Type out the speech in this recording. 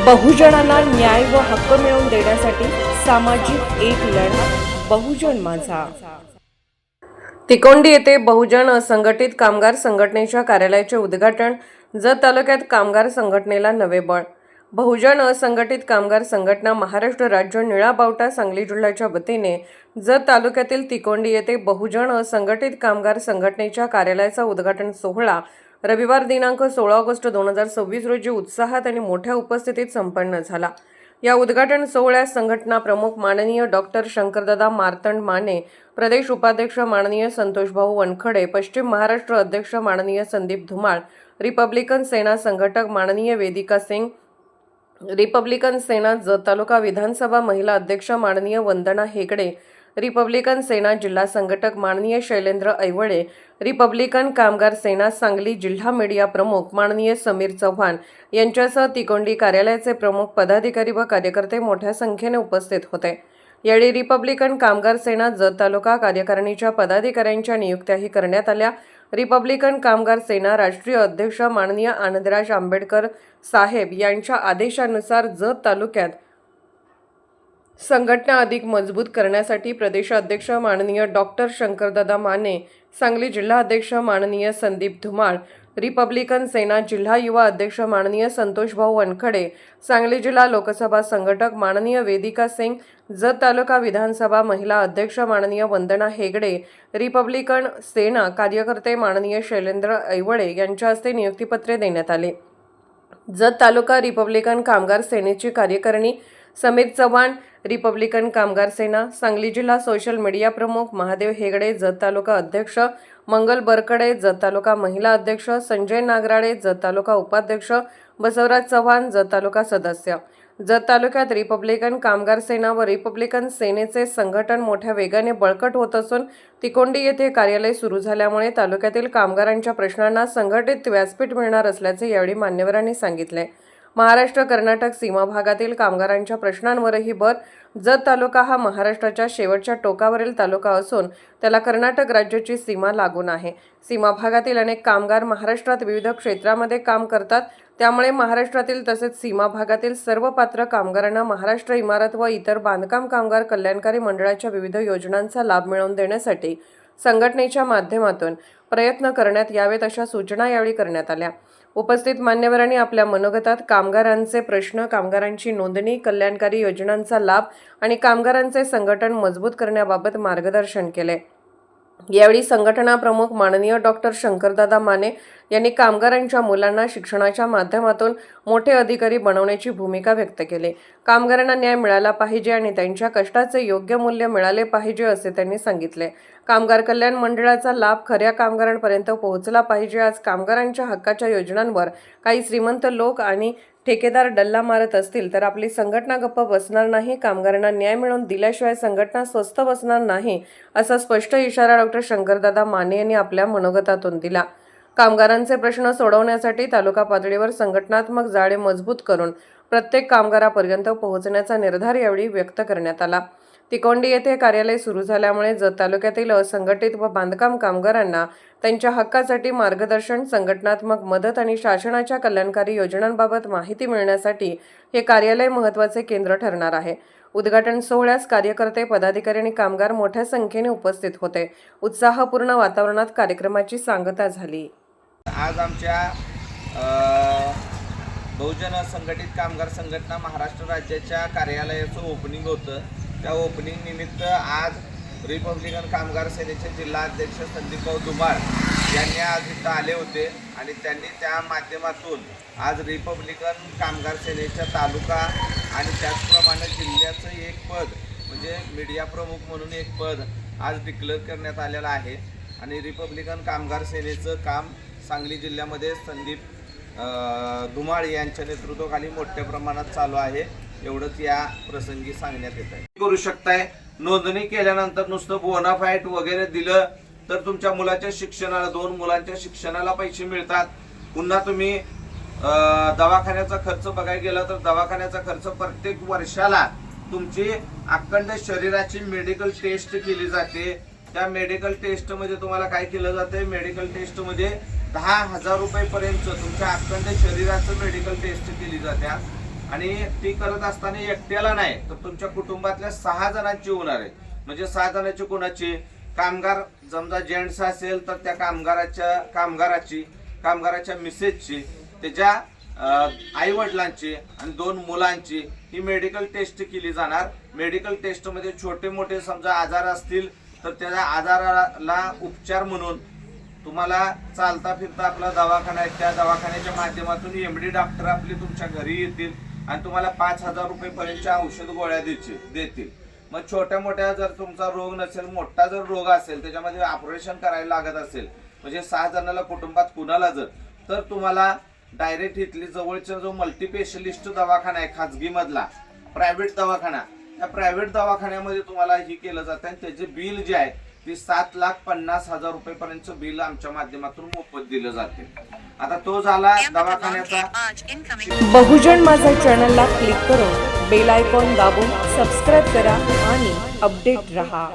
बहुजनांना न्याय व हक्क मिळवून देण्यासाठी सामाजिक एक लढा बहुजन माझा। तिकोंडी येथे बहुजन असंघटित कामगार संघटनेच्या कार्यालयाचे उद्घाटन। जत तालुक्यात कामगार संघटनेला नवे बळ। बहुजन असंघटित कामगार संघटना महाराष्ट्र राज्य निळा बावटा सांगली जिल्ह्याच्या वतीने जत तालुक्यातील तिकोंडी येथे बहुजन असंघटित कामगार संघटनेच्या कार्यालयाचा उद्घाटन सोहळा रविवार दिनांक 16 ऑगस्ट 2026 रोजी उत्साहात आणि मोठ्या उपस्थितीत संपन्न झाला। या उद्घाटन सोहळ्यात संघटना प्रमुख माननीय डॉक्टर शंकरदादा मार्तंड माने, प्रदेश उपाध्यक्ष माननीय संतोषभाऊ वनखडे, पश्चिम महाराष्ट्र अध्यक्ष माननीय संदीप धुमाळ, रिपब्लिकन सेना संघटक माननीय वेदिका सिंग, रिपब्लिकन सेना जत तालुका विधानसभा महिला अध्यक्ष माननीय वंदना हेगडे, रिपब्लिकन सेना जिल्हा संघटक माननीय शैलेंद्र ऐवळे, रिपब्लिकन कामगार सेना सांगली जिल्हा मीडिया प्रमुख माननीय समीर चव्हाण यांच्यासह तिकोंडी कार्यालयाचे प्रमुख पदाधिकारी व कार्यकर्ते मोठ्या संख्येने उपस्थित होते। यावेळी रिपब्लिकन कामगार सेना जत तालुका कार्यकारिणीच्या पदाधिकाऱ्यांच्या नियुक्त्याही करण्यात आल्या। रिपब्लिकन कामगार सेना राष्ट्रीय अध्यक्ष माननीय आनंदराज आंबेडकर साहेब यांच्या आदेशानुसार जत तालुक्यात संघटना अधिक मजबूत करण्यासाठी प्रदेशाध्यक्ष माननीय डॉक्टर शंकरदादा माने, सांगली जिल्हा अध्यक्ष माननीय संदीप धुमाळ, रिपब्लिकन सेना जिल्हा युवा अध्यक्ष माननीय संतोषभाऊ वनखडे, सांगली जिल्हा लोकसभा संघटक माननीय वेदिका सिंग, जत तालुका विधानसभा महिला अध्यक्ष माननीय वंदना हेगडे, रिपब्लिकन सेना कार्यकर्ते माननीय शैलेंद्र ऐवळे यांच्या हस्ते नियुक्तीपत्रे देण्यात आले। जत तालुका रिपब्लिकन कामगार सेनेची कार्यकारिणी समीर चव्हाण, रिपब्लिकन कामगार सेना सांगली जिल्हा सोशल मीडिया प्रमुख महादेव हेगडे, जत तालुका अध्यक्ष मंगल बरकडे, जत तालुका महिला अध्यक्ष संजय नागराळे, जत तालुका उपाध्यक्ष बसवराज चव्हाण, जत तालुका सदस्य। जत तालुक्यात रिपब्लिकन कामगार सेना व रिपब्लिकन सेनेचे संघटन मोठ्या वेगाने बळकट होत असून तिकोंडी येथे कार्यालय सुरू झाल्यामुळे तालुक्यातील कामगारांच्या प्रश्नांना संघटित व्यासपीठ मिळणार असल्याचे यावेळी मान्यवरांनी सांगितले। महाराष्ट्र कर्नाटक सीमा भागातील कामगारांच्या प्रश्नांवरही भर। जत तालुका हा महाराष्ट्राच्या शेवटच्या टोकावरील तालुका असून त्याला कर्नाटक राज्याची सीमा लागून आहे। सीमा भागातील अनेक कामगार महाराष्ट्रात विविध क्षेत्रामध्ये काम करतात, त्यामुळे महाराष्ट्रातील तसेच सीमा भागातील सर्व पात्र कामगारांना महाराष्ट्र इमारत व इतर बांधकाम कामगार कल्याणकारी मंडळाच्या विविध योजनांचा लाभ मिळवून देण्यासाठी संघटनेच्या माध्यमातून प्रयत्न करण्यात यावेत अशा सूचना यावेळी करण्यात आल्या। उपस्थित मान्यवरांनी आपल्या मनोगतात कामगारांचे प्रश्न, कामगारांची नोंदणी, कल्याणकारी योजनांचा लाभ आणि कामगारांचे संघटन मजबूत करण्याबाबत मार्गदर्शन केले। यावेळी संघटना प्रमुख माननीय डॉक्टर शंकरदादा माने यांनी कामगारांच्या मुलांना शिक्षणाच्या माध्यमातून मोठे अधिकारी बनवण्याची भूमिका व्यक्त केली। कामगारांना न्याय मिळाला पाहिजे आणि त्यांच्या कष्टाचे योग्य मूल्य मिळाले पाहिजे असे त्यांनी सांगितले। कामगार कल्याण मंडळाचा लाभ खऱ्या कामगारांपर्यंत पोहोचला पाहिजे। आज कामगारांच्या हक्काच्या योजनांवर काही श्रीमंत लोक आणि ठेकेदार डल्ला मारत असतील तर आपली संघटना गप्प बसणार नाही। कामगारांना न्याय मिळवून दिल्याशिवाय संघटना स्वस्थ बसणार नाही असा स्पष्ट इशारा डॉक्टर शंकरदादा माने यांनी आपल्या मनोगतातून दिला। कामगारांचे प्रश्न सोडवण्यासाठी तालुका पातळीवर संघटनात्मक जाळे मजबूत करून प्रत्येक कामगारापर्यंत पोहोचण्याचा निर्धार यावेळी व्यक्त करण्यात आला। तिकोंडी येथे कार्यालय सुरू झाल्यामुळे जत तालुक्यातील असंघटित व बांधकाम कामगारांना त्यांच्या हक्कासाठी मार्गदर्शन, संघटनात्मक मदत आणि शासनाच्या कल्याणकारी योजनांबाबत माहिती मिळण्यासाठी हे कार्यालय महत्त्वाचे केंद्र ठरणार आहे। उद्घाटन सोहळ्यास कार्यकर्ते, पदाधिकारी आणि कामगार मोठ्या संख्येने उपस्थित होते। उत्साहपूर्ण वातावरणात कार्यक्रमाची सांगता झाली। आज आमच्या बहुजन असंघटित कामगार संघटना महाराष्ट्र राज्याच्या कार्यालयाचं ओपनिंग होतं। त्या ओपनिंग निमित्त आज रिपब्लिकन कामगार सेनेचे जिल्हा अध्यक्ष संदीपभाऊ धुमाळ यांनी आज इथं आले होते आणि त्यांनी त्या माध्यमातून आज रिपब्लिकन कामगार सेनेच्या तालुका आणि त्याचप्रमाणे जिल्ह्याचं एक पद म्हणजे मीडिया प्रमुख म्हणून एक पद आज डिक्लेअर करण्यात आलेलं आहे। आणि रिपब्लिकन कामगार सेनेचं काम सांगली जिल्ह्यामध्ये संदीप धुमाळ यांच्या नेतृत्वाखाली मोठ्या प्रमाणात चालू आहे, एवढंच या प्रसंगी सांगण्यात येत आहे। करू शकताय, नोंदणी केल्यानंतर नुसतं बोनाफाईट वगैरे दिलं तर तुमच्या मुलाच्या शिक्षणाला, 2 मुलांच्या शिक्षणाला पैसे मिळतात। पुन्हा तुम्ही दवाखान्याचा खर्च बघायला गेला तर दवाखान्याचा खर्च प्रत्येक वर्षाला तुमची अखंड शरीराची मेडिकल टेस्ट केली जाते। त्या मेडिकल टेस्ट मध्ये तुम्हाला काय केलं जाते, मेडिकल टेस्ट मध्ये 10,000 रुपये पर्यंत तुमच्या अखंड शरीराचं मेडिकल टेस्ट केली जाते। आणि ती करत असताना एकट्याला नाही तर तुमच्या कुटुंबातल्या 6 जणांची होणार आहे. म्हणजे 6 जणांची कोणाची? कामगार समजा जेंट्स असेल तर त्या कामगाराच्या मिसेसची, त्याच्या आई वडिलांची आणि 2 मुलांची ही मेडिकल टेस्ट केली जाणार. मेडिकल टेस्ट मध्ये छोटे मोठे समजा आजार असतील तर त्या आजाराला उपचार म्हणून तुम्हाला चालता फिरता आपला दवाखाना आहे, त्या दवाखान्याच्या माध्यमातून एमडी डॉक्टर आपले तुमच्या घरी येतील आणि तुम्हाला 5,000 रुपये पर्यंतच्या औषध गोळ्या देतील. मग छोट्या मोठ्या जर तुमचा रोग नसेल, मोठा जर रोग असेल, त्याच्यामध्ये ऑपरेशन करायला लागत असेल, म्हणजे 6 जणांना कुटुंबात कुणाला जर, तर तुम्हाला डायरेक्ट इथली जवळचा जो मल्टीस्पेशलिस्ट दवाखाना आहे खाजगी मधला प्रायव्हेट दवाखाना, त्या प्रायव्हेट दवाखान्यामध्ये तुम्हाला ही केलं जातं आणि त्याचे बिल जे आहे ती 7,50,000 रुपये पर्यंतचं बिल आमच्या माध्यमातून मोफत दिलं जाते. आता तो झाला दवाखान्याचा. बहुजन माझा चॅनलला क्लिक करून बेल आयकॉन दाबून सबस्क्राईब करा आणि अपडेट रहा.